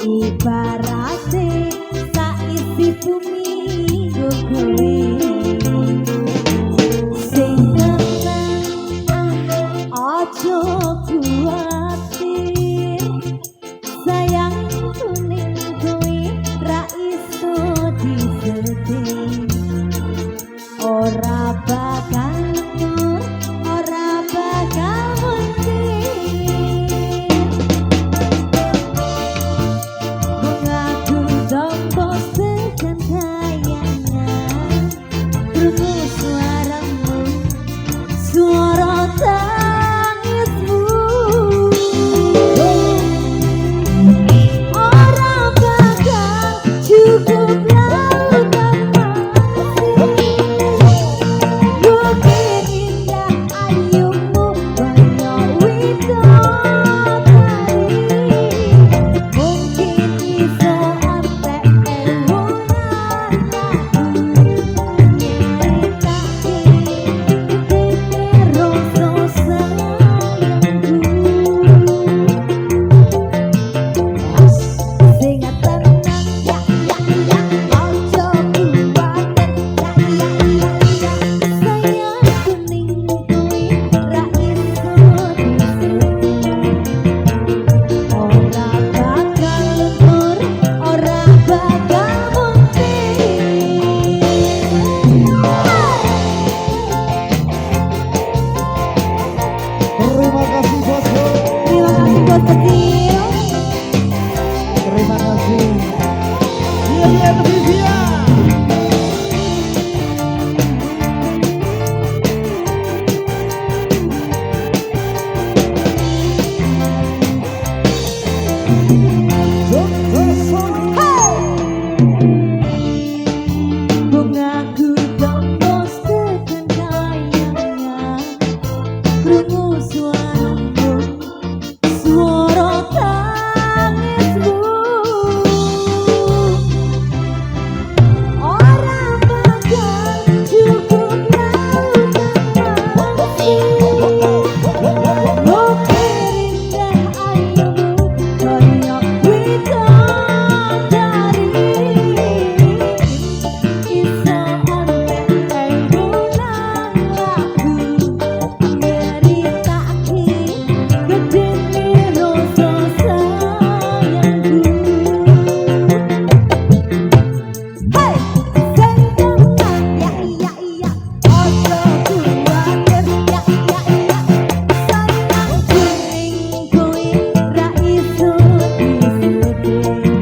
Ibarate saisi bumi kowe sing tenang aja kuwatir sayang kuning kowe ra iso disedih ora bakal luntur ora bakal muntir mengaku tombos tekan kayangan krungu suaramu suara tangismu ora bakal cukup lautan mungkin indah ayumu banyak widodari mungkin iso antek ewunan nyritake gedene rasa sayangku sing tenang ya aja kuwatir sayang kuning kowe ra iso disedih ora bakal luntur ora bakal muntir Terima kasih bosku. terima kasih bos kecil Terima kasih. Lilian Vivian. Dr. Sony. bungaku tombos tekan kayangan krungu suaramu suara tangismu ora bakal cukup lautan mungkin indah ayumu kaya widodari iso antek ewunan lagu nyritake gedene rasa sayangku hey sing tenang ya iya aja kuwatir ya iya sayang kuning kowe ra iso disedih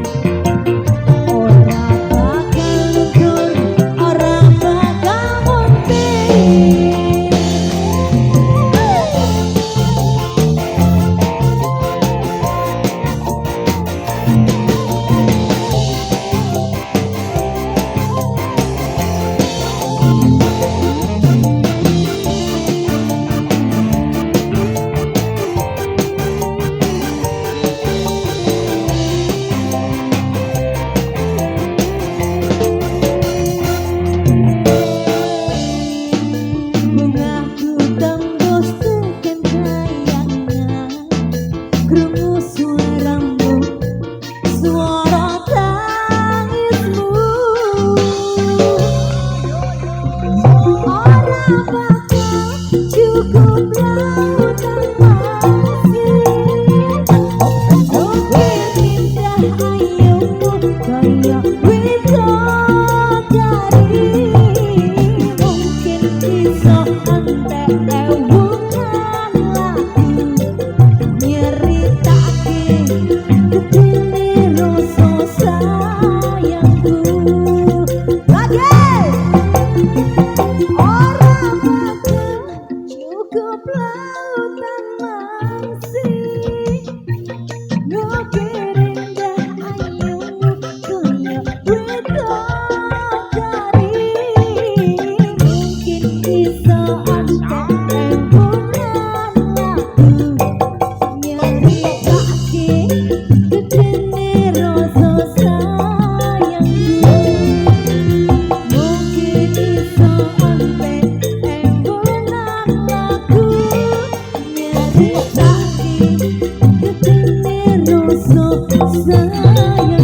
ora bakal luntur ora bakal muntir bungaku tembus tekan kayangan krungu suaramu suara tangismu ora bakal cukup lautan mungkin indah ayumu kaya widodari mungkin iso antek ewunan lagu nyritake gedene rasa sayangku lagi ora bakal cukup lautan masih mungkin indah ayumu kaya widodari mungkin iso antek ewunan lagu nyritake gedene rasa sayangku mungkin iso antek ewunan lagu nyritake gedene rasa sayang